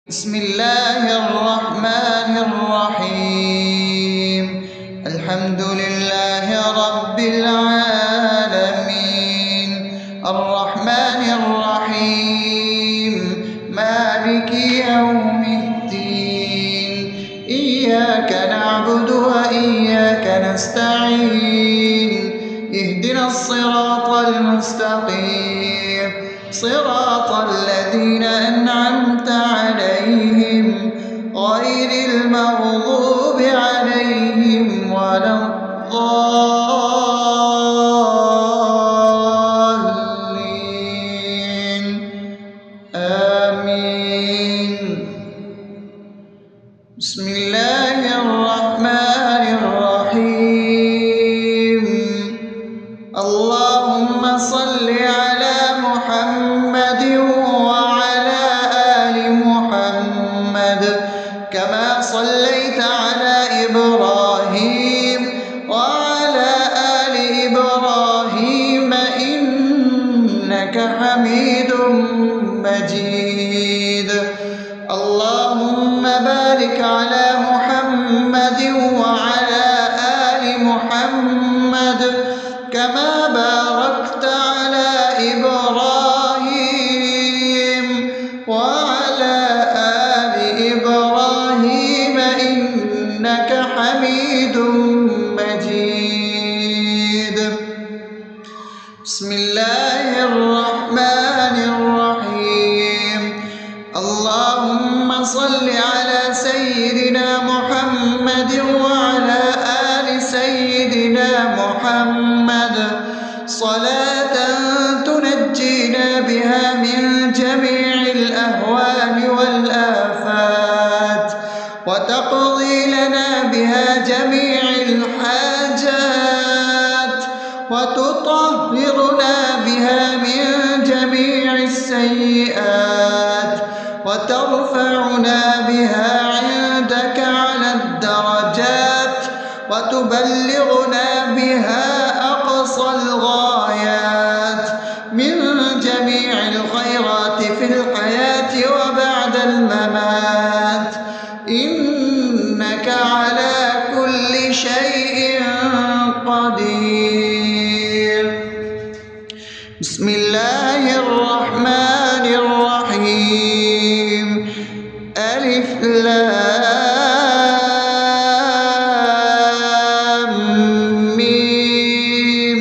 بسم الله الرحمن الرحيم. الحمد لله رب العالمين، الرحمن الرحيم، مالك يوم الدين. إياك نعبد وإياك نستعين، اهدنا الصراط المستقيم، صراط الذين أنعمت عليهم غير المغضوب عليهم ولا الضالين. آمين. بسم الله الرحمن الرحيم. اللهم صل على محمد وعلى آل محمد كما صليت على إبراهيم وعلى آل إبراهيم إنك حميد مجيد. اللهم بارك على محمد وعلى آل محمد كما باركت على إبراهيم وعلى آل إبراهيم إنك حميد مجيد. بسم الله الرحمن الرحيم. اللهم صل على سيدنا محمد وعلى آل سيدنا محمد صلاة تنجينا بها من جميع الأهوال والآفات، وتقضي لنا بها جميع الحاجات، وتطهرنا بها من جميع السيئات، وترفعنا بها عندك على الدرجات، وتبلغنا بها أقصى الغايات من جميع الخيرات في الحياة وبعد الممات، إنك على كل شيء قدير. بسم الله الرحمن الرحيم. ألف لام ميم.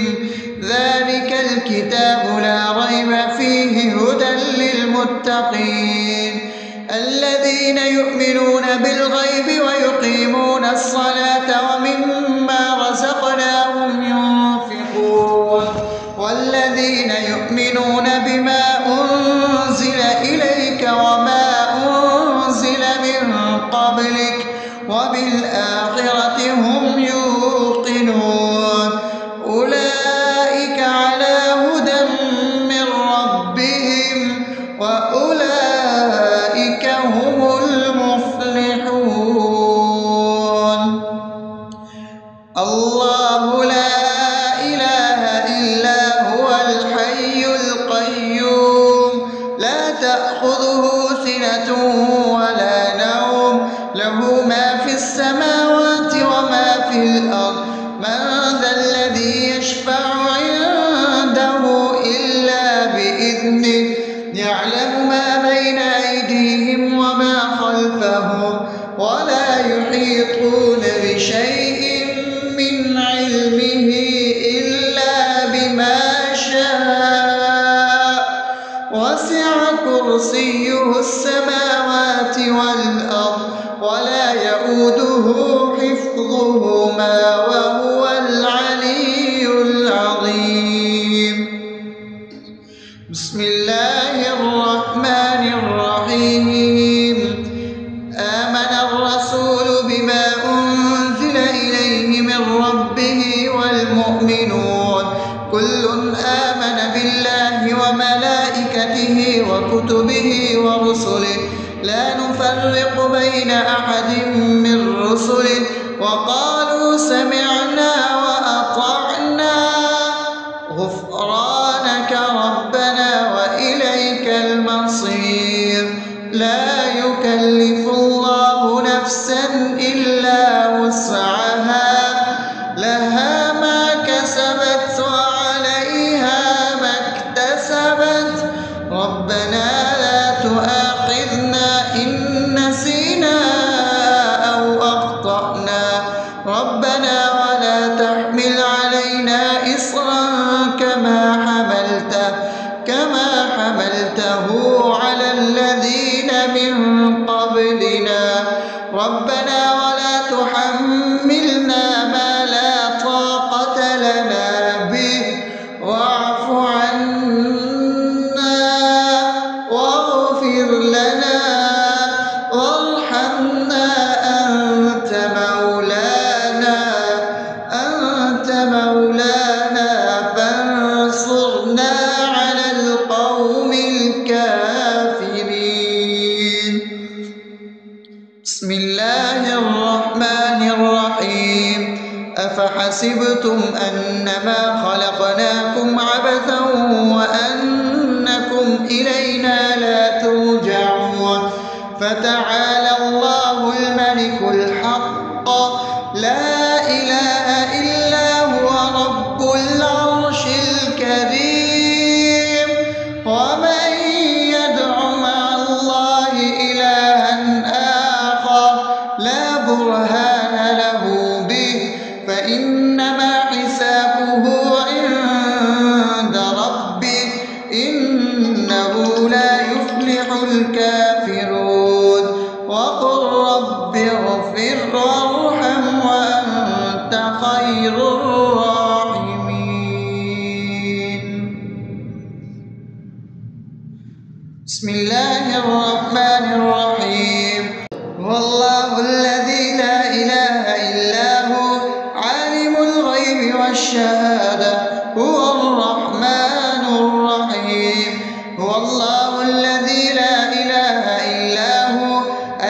ذلك الكتاب لا ريب فيه هدى للمتقين الذين يؤمنون بالغيب ويقيمون الصلاة ومما رزقناهم ينفقون والذين يؤمنون بما أنزل إليك وما أنزل من قبلك وبالآخرة هم يوقنون أولئك على هدى من ربهم وأولئك هم المفلحون. الله لا إله إلا هو الحي القيوم لا تأخذه سنة ولا نوم له ما في السماوات وما في الأرض من ذا الذي يشفع عنده إلا بإذنه يعلم ما بين أيديهم وما خلفهم ولا يحيطون بشيء من علمه إلا بما شاء وسع كرسيه السماوات والأرض ولا يؤوده حفظهما وهو العلي العظيم. بسم الله الرحمن الرحيم. آمن الرسول بما أنزل إليه من ربه والمؤمنون كل آمن بالله وملائكته وكتبه ورسله لا نفرق بين أحد من رسله وقالوا سمعنا وأطعنا غفرانك ربنا وإليك المصير. لا يكلف يكلف الله نفسا إلا وسعها لها ما كسبت وعليها ما اكتسبت ربنا لا تؤاخذنا إن نسينا أو أخطأنا ربنا ولا تحمل علينا إصرا كما حملته على الذين من قبلنا ربنا ولا تحملنا ما لا طاقة لنا به واعف عنا واغفر لنا وارحمنا أنت مولانا فانصرنا على القوم الكافرين. بسم الله الرحمن الرحيم أفحسبتم أنما خلقناكم عبثا وأنكم إلينا لا ترجعون فتعالى الله الملك الحق لا إله إلا هو رب العرش الكريم ومن يدع مع الله إلها آخر لا برهان له به فإنما حسابه عند ربه إنه لا يفلح الكافرون وقل رب اغفر وارحم وأنت خير الراحمين. بسم الله الرحمن الرحيم هو الله الذي لا إله إلا هو عالم الغيب والشهادة هو الرحمن الرحيم هو الله الذي لا إله إلا هو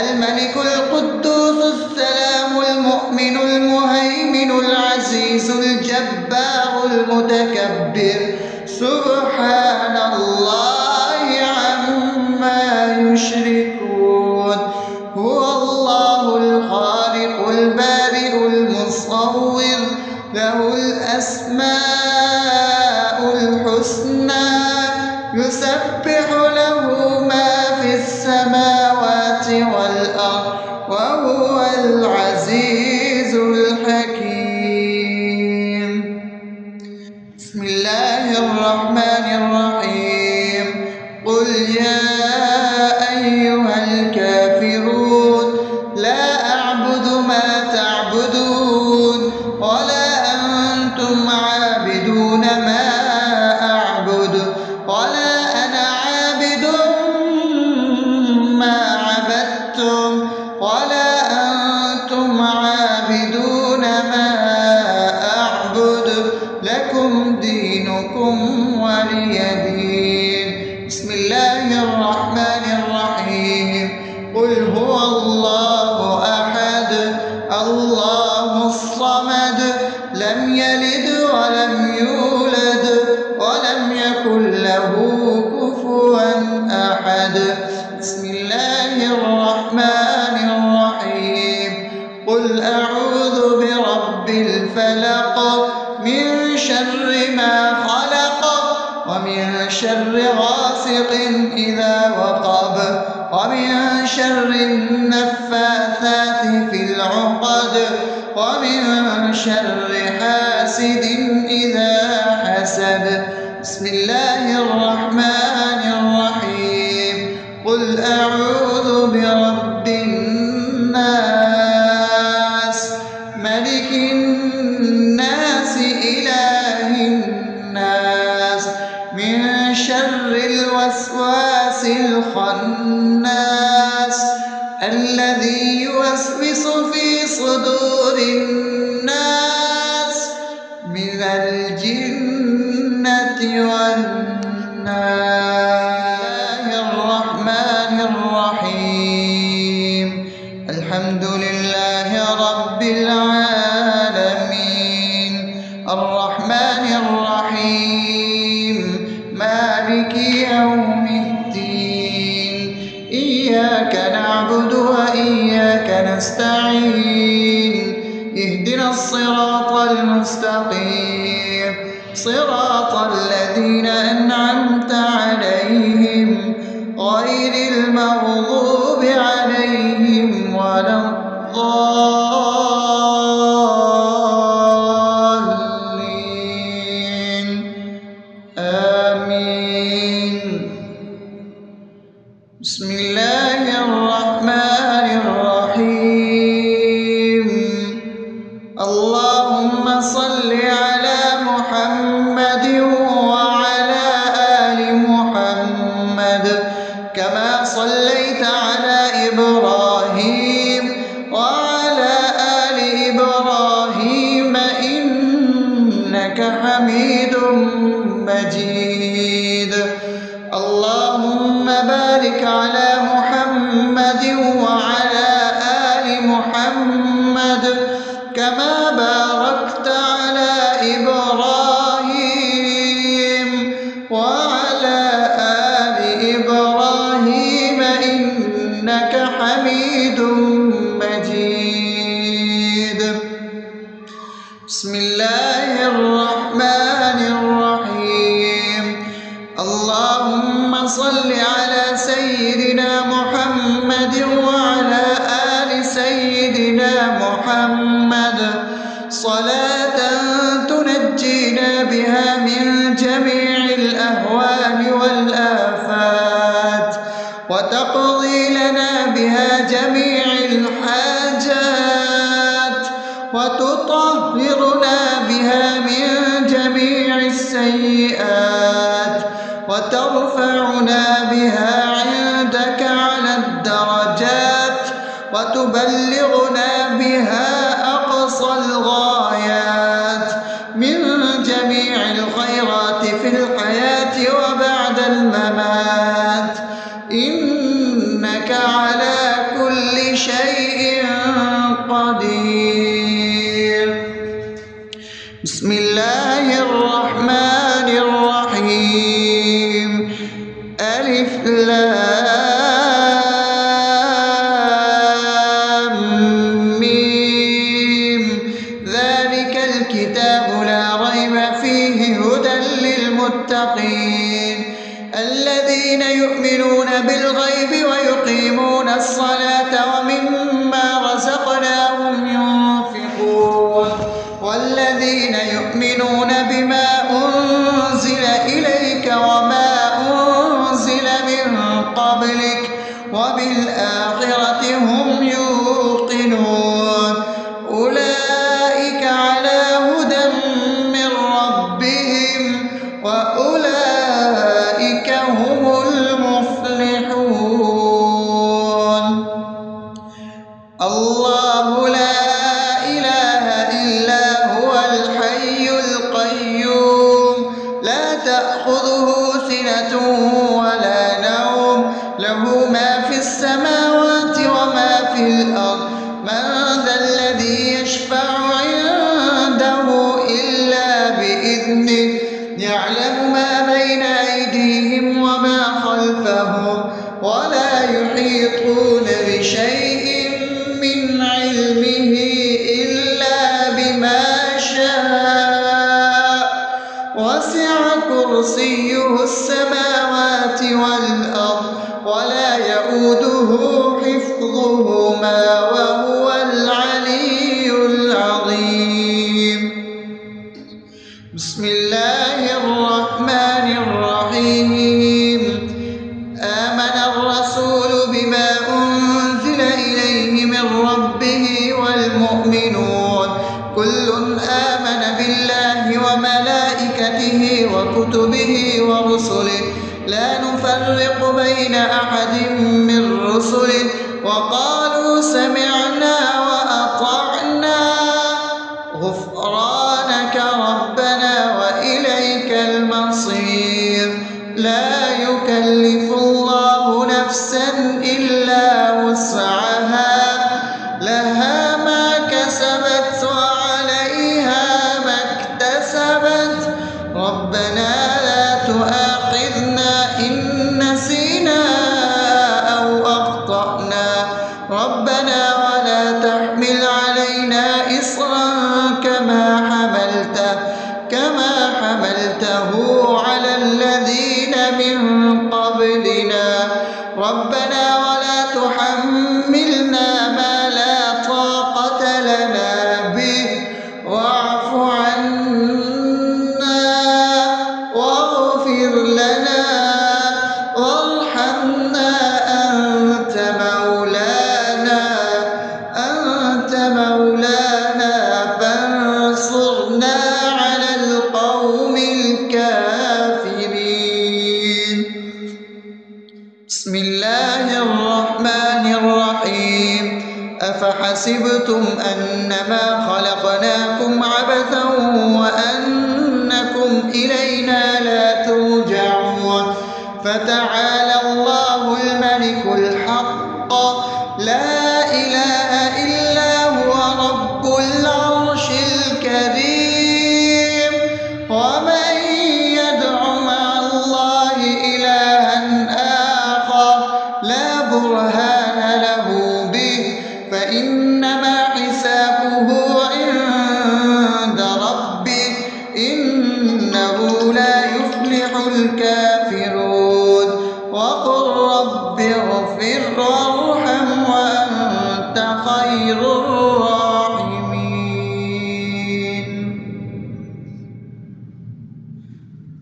الملك القدوس السلام المؤمن المهيمن العزيز الجبار المتكبر سبحان الله عما يشركون هو الله الخالق البارئ المصور له الأسماء الحسنى يسبح له ما في السماوات والأرض وهو العزيز الحكيم. بسم الله الرحمن الرحيم قل يا أيها الكافرون لا أعبد ما تعبدون ولا أنتم عابدون ما أعبد ولا أنا عابد ما عبدتم ولا أنتم عابدون ما أعبد لكم دينكم ولي دين. بسم الله الرحمن الرحيم قل هو الله أحد الله الصمد لم يلد ولم يولد ولم يكن له كفوا أحد. بسم الله الرحمن الرحيم قل أعوذ برب الفلق من شر ما خلق ومن شر غاسق إذا وقب ومن شر النفاثات في العقد ومن شر حاسد إذا حسد. بسم الله الرحمن الرحيم قل أعوذ برب الناس ملك الناس إله الناس من شر الوسواس الخناس الذي يوسوس في صدور الناس من الجنة والناس. الرحمن الرحيم الحمد لله رب العالمين الرحمن الرحيم مالك يوم الدين إياك نعبد نستعين اهدنا الصراط المستقيم صراط الذين أنعمت عليهم غير المغضوب عليهم ولا الضالين آمين. بسم الله الرحمن الرحيم. اللهم صل على محمد وعلى آل محمد كما صليت على إبراهيم وعلى آل إبراهيم إنك حميد مجيد. اللهم بارك على محمد وعلى آل محمد كما باركت على إبراهيم وعلى آل إبراهيم إنك حميد مجيد. بسم الله الرحمن الرحيم. اللهم صل على سيدنا محمد وعلى آل سيدنا محمد صلاة تنجينا بها من جميع الأهوال والآفات وتقضي لنا بها جميع الحاجات وتطهرنا بها من جميع السيئات وترفعنا بها عندك على الدرجات وتبلغنا بها أقصى الغايات من جميع الخيرات في الحياة وبعد الممات إنك على كل شيء قدير. بسم الله الرحمن الرحيم. ألف لام ميم ذلك الكتاب لا ريب فيه هدى للمتقين الذين يؤمنون بالغيب ويقيمون الصلاة ومما رزقناهم ينفقون والذين يؤمنون بما أنزل إليك وما أنزل من قبلك وبالآخرة هم يوقنون أولئك على هدى من ربهم وأولئك هم المفلحون. الله لا إله إلا هو الحي القيوم لا تأخذه سنة ولا نوم له ما في السماوات وما في الأرض من ذا الذي يشفع عنده إلا بإذنه يعلم ما بين أيديهم وما خلفهم ولا يحيطون بشيء من علمه إلا بما شاء وسع كرسيه السماوات والأرض ولا يؤوده حفظهما وهو العلي العظيم. بسم الله الرحمن الرحيم. آمن الرسول بما أنزل إليه من ربه والمؤمنون كل آمن بالله وملائكته وكتبه ورسله لا نفرق بين أحد من رسله وقالوا سمعنا وأطعنا غفرانك ربنا وإليك المصير. لا يكلف الله نفسا إلا وسعها لها ما كسبت وعليها ما اكتسبت ربنا لا تؤاخذنا إن نسينا أو أخطأنا ربنا ولا تحمل علينا إصرا كما حملته على الذين من قبلنا ربنا ولا تحملنا ما لا طاقة لنا به واعف عنا واغفر لنا وارحمنا أنت مولانا فانصرنا على القوم الكافرين. بسم الله الرحمن الرحيم أفحسبتم أنما خلقناكم عبثا وأنكم إلينا لا ترجعون فتعالى الله الملك الحق لا إله إلا هو رب العرش الكريم ومن يدع مع الله إلها آخر لا برهان له به فإنما حسابه عند ربه إنه لا يفلح الكافرون وقل رب اغفر وارحم وأنت خير الراحمين.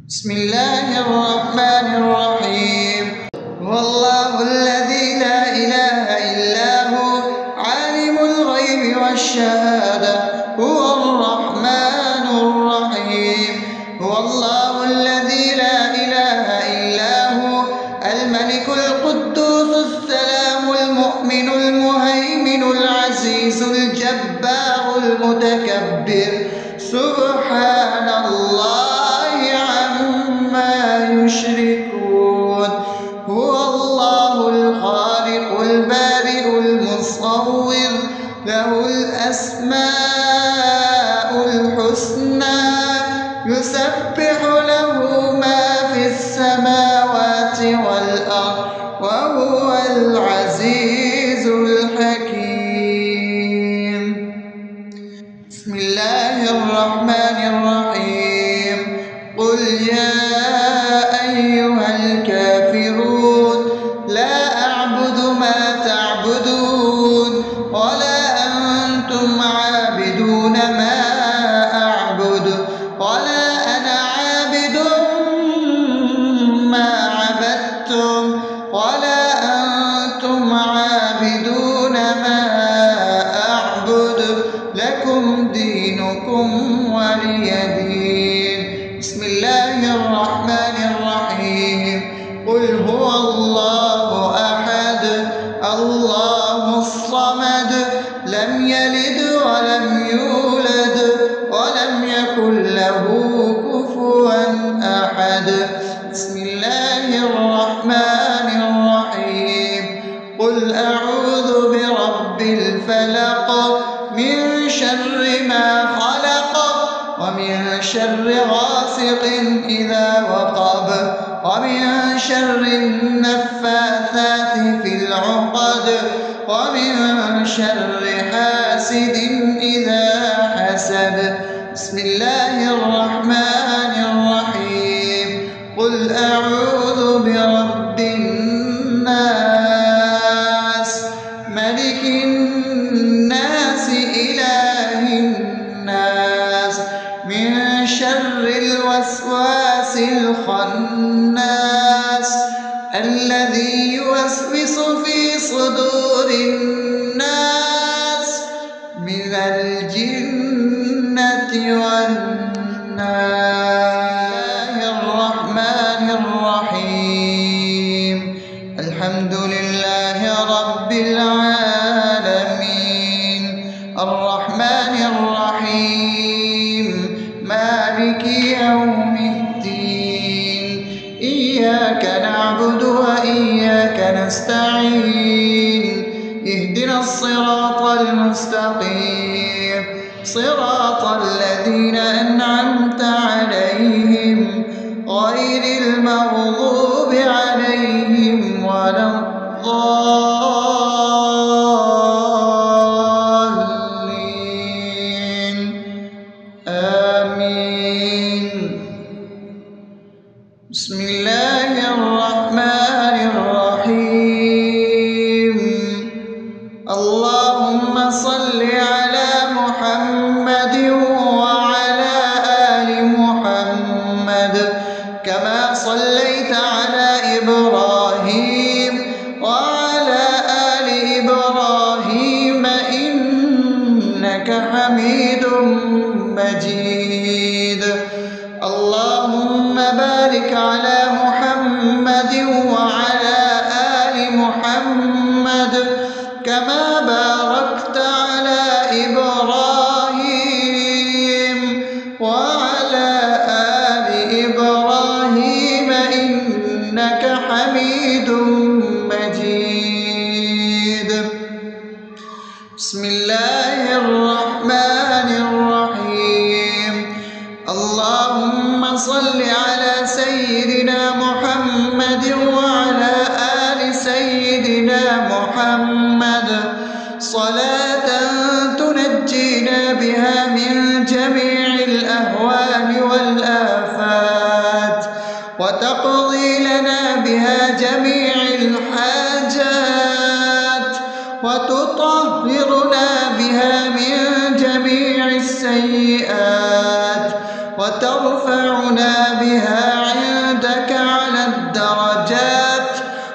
بسم الله الرحمن الرحيم هو الله الذي لا إله إلا هو عالم الغيب والشهادة هو الرحمن الرحيم هو الله الذي لا إله إلا هو الملك القدوس السلام المؤمن المهيمن العزيز الجبار المتكبر سبحان الله عما يشركون هو الله الخالق البارئ المصور له الأسماء الحسنى يسبح له ما في السماوات والأرض وهو العزيز الحكيم. بسم الله الرحمن الرحيم قل يا أيها الكافرون لا أعبد ما تعبدون ولا أنتم عابدون ما أعبد ولا أنا عابد ما عبدتم ولا أنتم عابدون ما أعبد لكم دينكم ولي دين. بسم الله الرحمن الرحيم قل هو الله أحد الله الصمد لم يلد ولم يولد ولم يكن له كفوا أحد. بسم الله الرحمن الرحيم قل أعوذ برب الفلق من شر ما خلق ومن شر غاسق إذا وقب ومن شر النفاثات في العقد ومن شر حاسد إذا حسد. بسم الله الرحمن الرحيم قل أعوذ برب الناس ملك الناس إله الناس من شر الوسواس الخناس الذي يوسوس في صدور الناس من الجنة والناس. الرحمن الرحيم الحمد لله رب العالمين الرحمن الرحيم مالك يوم الدين إياك نعبد وإياك نستعين اهدنا الصراط المستقيم صراط الذين أنعمت عليهم غير المغضوب عليهم ولا الضالين. اللهم صل على محمد وعلى آل محمد كما صليت على إبراهيم وعلى آل إبراهيم إنك حميد مجيد. اللهم بارك على محمد وعلى آل محمد كما باركت على إبراهيم وعلى آل إبراهيم إنك حميد مجيد. بسم الله الرحمن الرحيم. اللهم صل على سيدنا محمد وعلى آل سيدنا محمد صلاة تنجينا بها من جميع الأهوال والآفات وتقضي لنا بها جميع الحاجات وتطهرنا بها من جميع السيئات وترفعنا بها عندك على الدرجات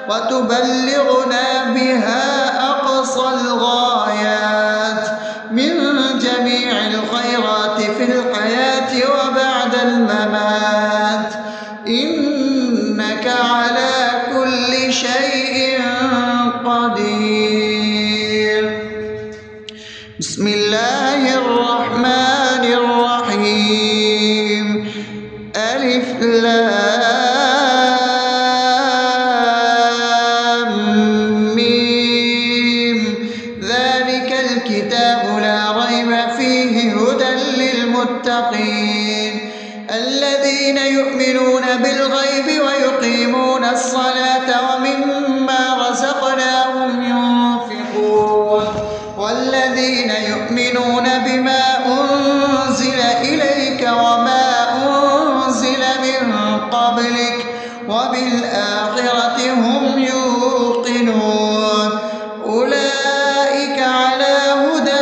وتبلغنا بها أقصى الغايات من جميع الخيرات في الحياة وبعد الممات إنك على كل شيء قدير. بسم الله الرحمن الرحيم. ألف لام ميم. ذلك الكتاب لا ريب فيه هدى للمتقين الذين يؤمنون بالغيب ويقيمون الصلاة ومما رزقناهم ينفقون والذين يؤمنون بما أنزل إليك وما أنزل من قبلك وبالآخرة هم يوقنون أولئك على هدى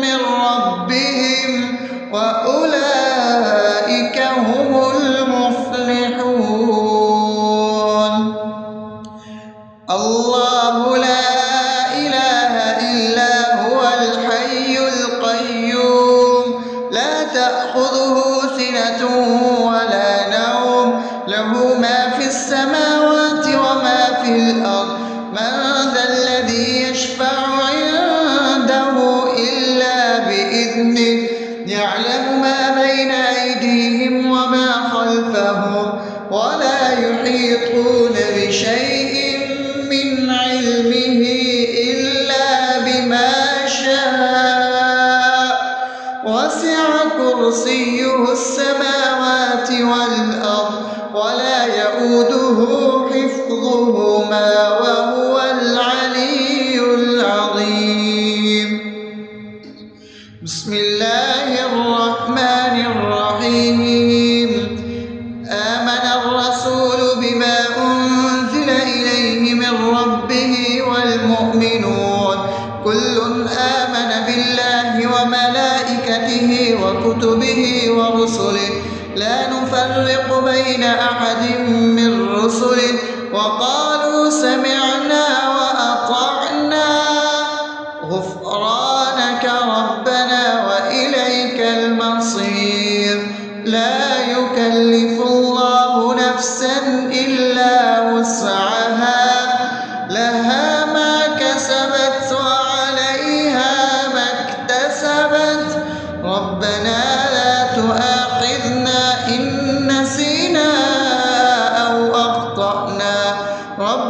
من ربهم وأولئك هم المفلحون. الله لا إله إلا هو الحي القيوم لا تأخذه سنة ولا نوم له ما في السماوات وما في الأرض من ذا الذي يشفع عنده إلا بإذنه يعلم ما بين أيديهم وما خلفهم ولا يحيطون بشيء من علمه إلا بما شاء وسع كرسيه السماوات والأرض ولا يؤوده حفظهما وهو العلي العظيم. بسم الله الرحمن الرحيم. آمن الرسول بما أنزل إليه من ربه والمؤمنون كل آمن بالله وملائكته وكتبه ورسله لا نفرق بين أحد من رسله وقالوا سمعنا وأطعنا غفرانك ربنا وإليك المصير. لا يكلف الله نفسا إلا وسعها لها ما كسبت وعليها ما اكتسبت ربنا لا تؤاخذنا إن نسينا أو أخطأنا ربنا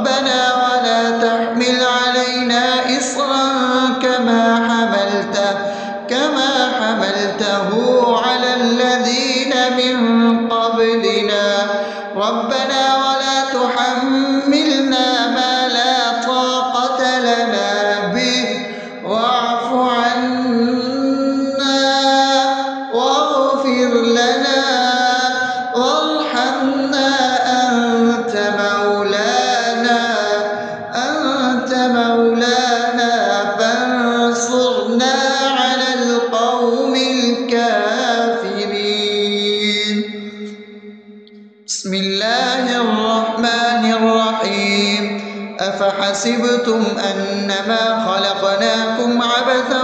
حسبتم أنما خلقناكم عبثا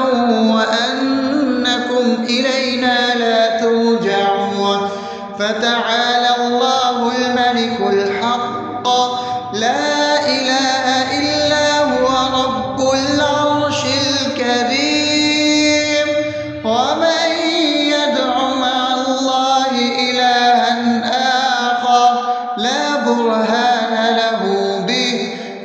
وأنكم إلينا لا ترجعون فتعالى الله الملك الحق لا إله إلا هو رب العرش الكريم ومن يدع مع الله إلها آخر لا برهان له به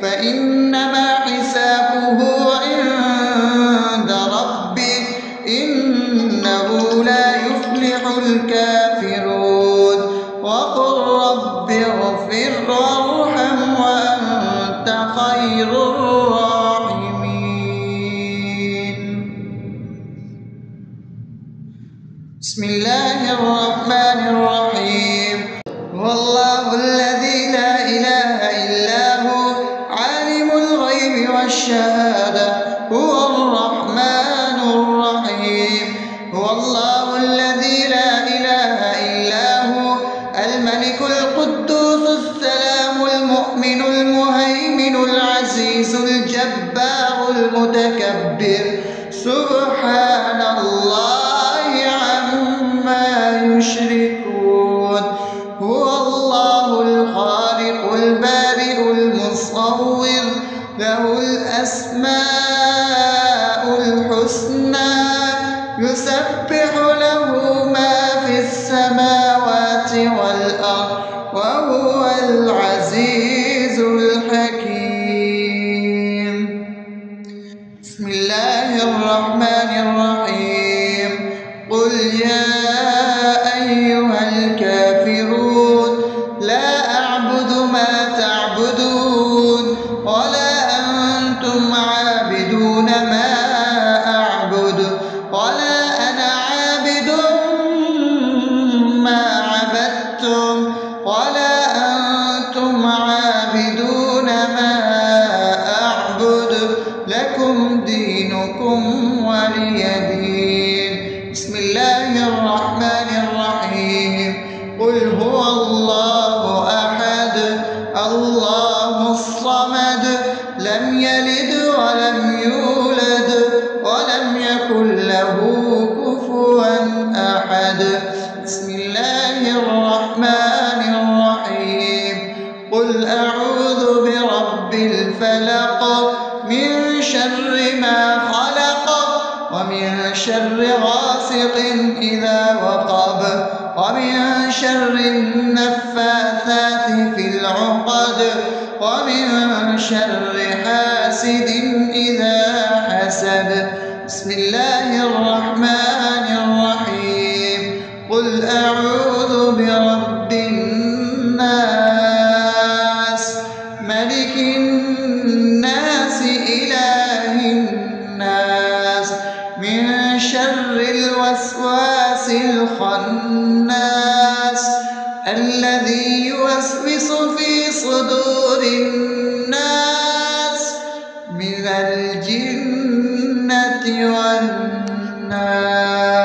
فإنما حسابه عند ربه إنه لا يفلح الكافرون وقل رب اغفر وارحم وأنت خير الراحمين. بسم الله الرحمن الرحيم. هو الله الذي لا إله إلا هو عالم الغيب والشهادة هو الرحمن الرحيم. هو الله الذي لا إله إلا هو الملك القدوس السلام المؤمن المهيمن العزيز الجبار المتكبر سبحان الله عما يشركون. هو الله الخالق البارئ المصور له الأسماء الحسنى يسبح له ما في السماوات والأرض وهو العزيز الحكيم. بسم الله الرحمن الرحيم. قل يا أيها الكافرون لا أعبد ما تعبدون ولا أنتم عابدون ما أعبد ولا أنا عابد ما عبدتم ولا أنتم عابدون ما أعبد لكم دينكم ولي دين. بسم الله الرحمن الرحيم. قل هو الله أحد الله الصمد لم يلد ولم يولد ولم يكن له كفوا أحد. بسم الله الرحمن الرحيم. قل أعوذ برب الفلق من شر ما خلق ومن شر غاسق إذا وقب ومن شر النفاثات في العقد ومن شر حاسد إذا حسد. بسم الله الرحمن الرحيم. قل أعوذ برب الناس ملك الناس إله الناس من شر الوسواس الخناس الذي يوسوس في صدور الناس من الجنة والناس.